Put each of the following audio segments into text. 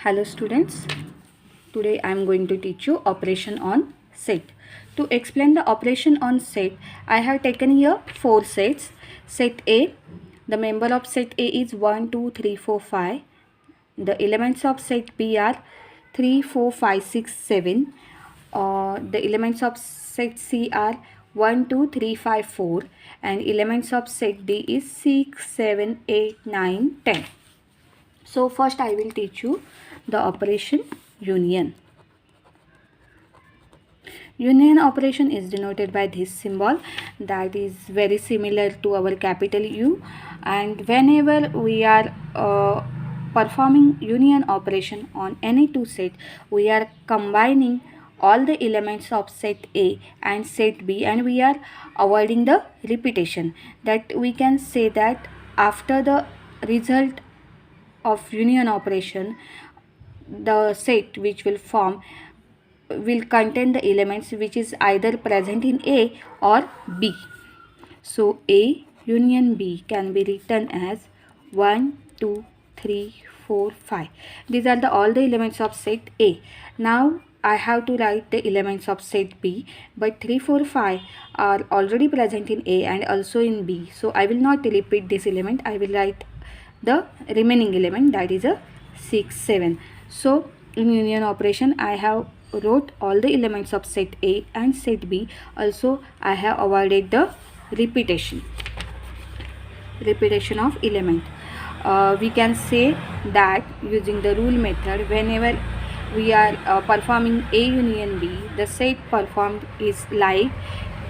Hello students, today I am going to teach you operation on set. To explain the operation on set, I have taken here 4 sets. Set A, the member of set A is 1, 2, 3, 4, 5. The elements of set B are 3, 4, 5, 6, 7. The elements of set C are 1, 2, 3, 5, 4. And elements of set D is 6, 7, 8, 9, 10. So first I will teach you the operation union. Union operation is denoted by this symbol that is very similar to our capital U, and whenever we are performing union operation on any two set, we are combining all the elements of set A and set B, and we are avoiding the repetition. That we can say that after the result of union operation, the set which will form will contain the elements which is either present in A or B. So A union B can be written as 1, 2, 3, 4, 5. These are all the elements of set A. Now I have to write the elements of set B, but 3, 4, 5 are already present in A and also in B. So I will not repeat this element. I will write the remaining element, that is a 6, 7. So in union operation I have wrote all the elements of set A and set B. Also I have avoided the repetition of element. We can say that using the rule method, whenever we are performing A union B, the set performed is like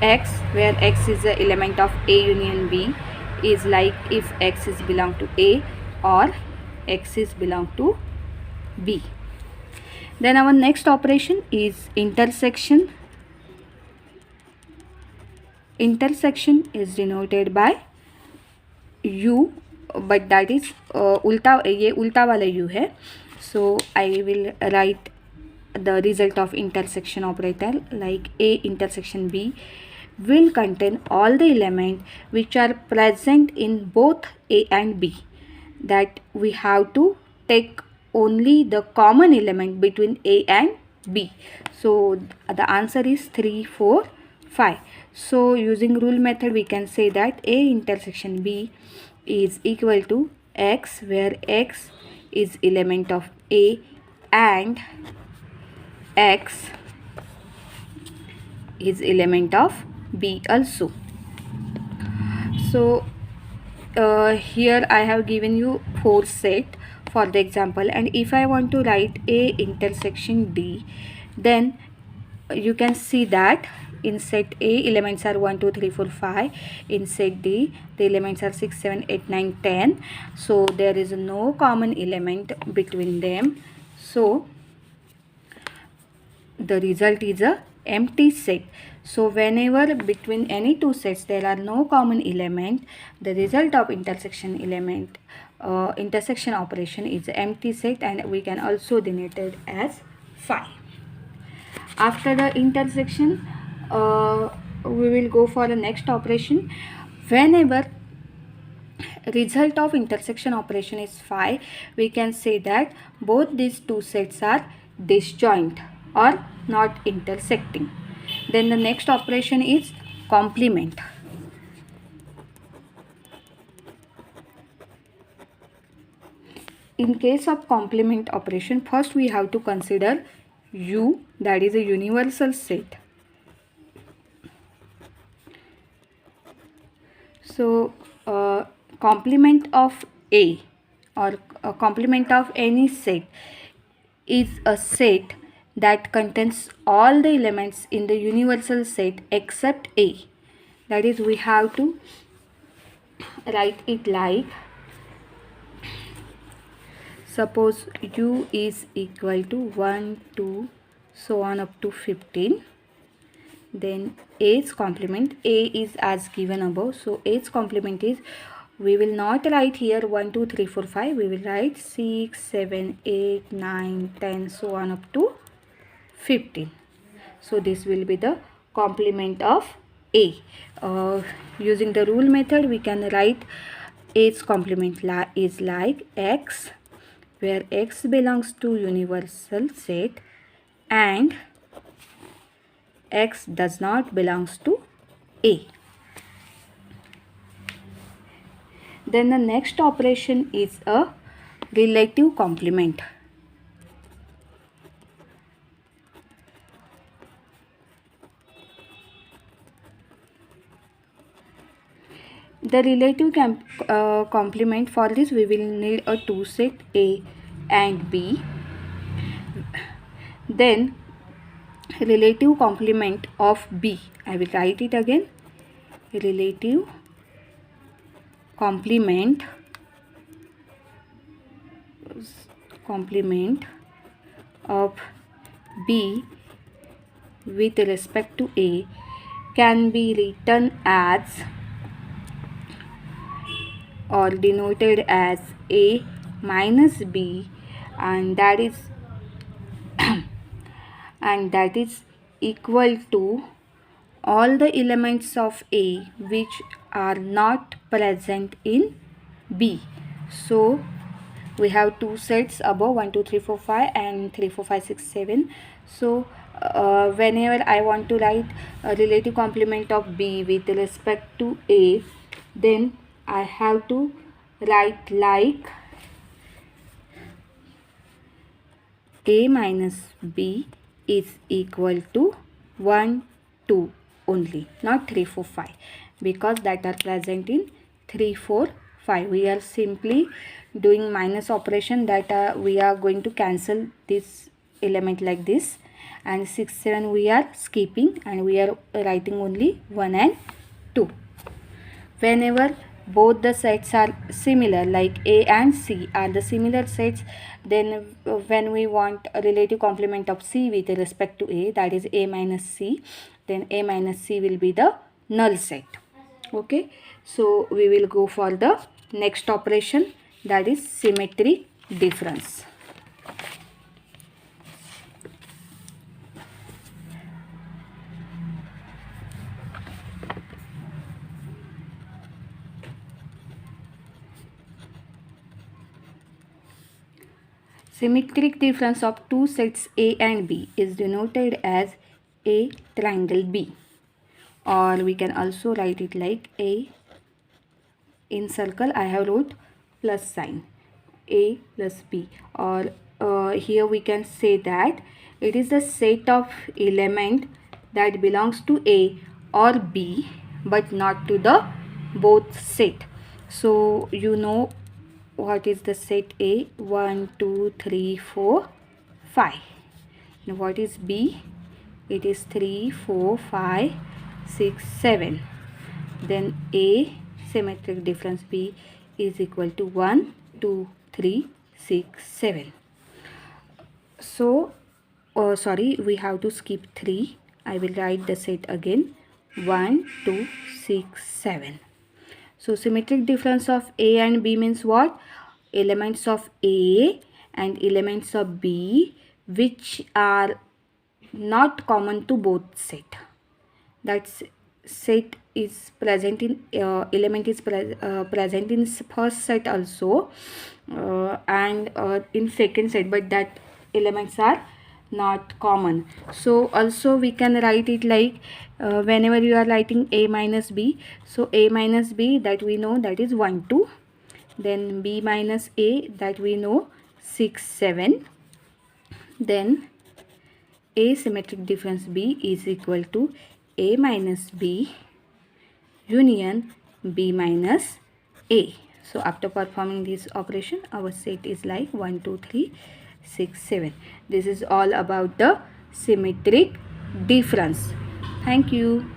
X, where X is the element of A union B, is like if X is belong to A or X is belong to B. Then our next operation is intersection. Intersection is denoted by U, but that is ये उल्टा वाला U है. So I will write the result of intersection operator like A intersection B will contain all the elements which are present in both A and B. That we have to take only the common element between A and B. So the answer is 3, 4, 5. So using rule method we can say that A intersection B is equal to X, where X is element of A and X is element of B also. So here I have given you 4 set for the example, and if I want to write A intersection D, then you can see that in set A elements are 1, 2, 3, 4, 5. In set D the elements are 6, 7, 8, 9, 10. So there is no common element between them. So the result is a empty set. So whenever between any two sets there are no common element, the result of intersection operation is empty set, and we can also denote it as 5. After the intersection, we will go for the next operation. Whenever result of intersection operation is 5, we can say that both these two sets are disjoint or not intersecting. Then the next operation is complement. In case of complement operation, first we have to consider U, that is a universal set. So complement of A or complement of any set is a set that contains all the elements in the universal set except A. That is, we have to write it like, suppose U is equal to 1, 2, so on up to 15. Then A's complement, A is as given above. So A's complement is, we will not write here 1, 2, 3, 4, 5. We will write 6, 7, 8, 9, 10, so on up to 15. So this will be the complement of A. Using the rule method we can write A's complement is like X, where X belongs to universal set and X does not belongs to A. Then the next operation is a relative complement. The relative complement, for this we will need a two set A and B. Then relative complement of B, I will write it again, relative complement of B with respect to A can be written as or denoted as A minus B, and that is equal to all the elements of A which are not present in B. So we have two sets above 1 2 3 4 5 and 3 4 5 6 7. So whenever I want to write a relative complement of B with respect to A, then I have to write like A minus B is equal to 1 2 only, not 3 4 5, because that are present in 3 4 5. We are simply doing minus operation, that we are going to cancel this element like this, and 6 7 we are skipping and we are writing only 1 and 2. Whenever both the sets are similar, like A and C are the similar sets, then when we want a relative complement of C with respect to A, that is A minus C, then A minus C will be the null set. Okay, so we will go for the next operation, that is symmetric difference. Symmetric difference of two sets A and B is denoted as A triangle B, or we can also write it like A in circle I have wrote plus sign, A plus B, or here we can say that it is the set of element that belongs to A or B but not to the both set. So you know what is the set A? 1 2 3 4 5. Now what is B? It is 3 4 5 6 7. Then A symmetric difference B is equal to 1 2 3 6 7. So sorry, we have to skip 3. I will write the set again, 1 2 6 7. So symmetric difference of A and B means what? Elements of A and elements of B which are not common to both set. That set is present in element is present in first set also and in second set, but that elements are not common. So also we can write it like whenever you are writing A minus B, so A minus B that we know that is 1 2, then B minus A that we know 6 7, then A symmetric difference B is equal to A minus B union B minus A. So after performing this operation, our set is like 1 2 3 6 7. This is all about the symmetric difference. Thank you.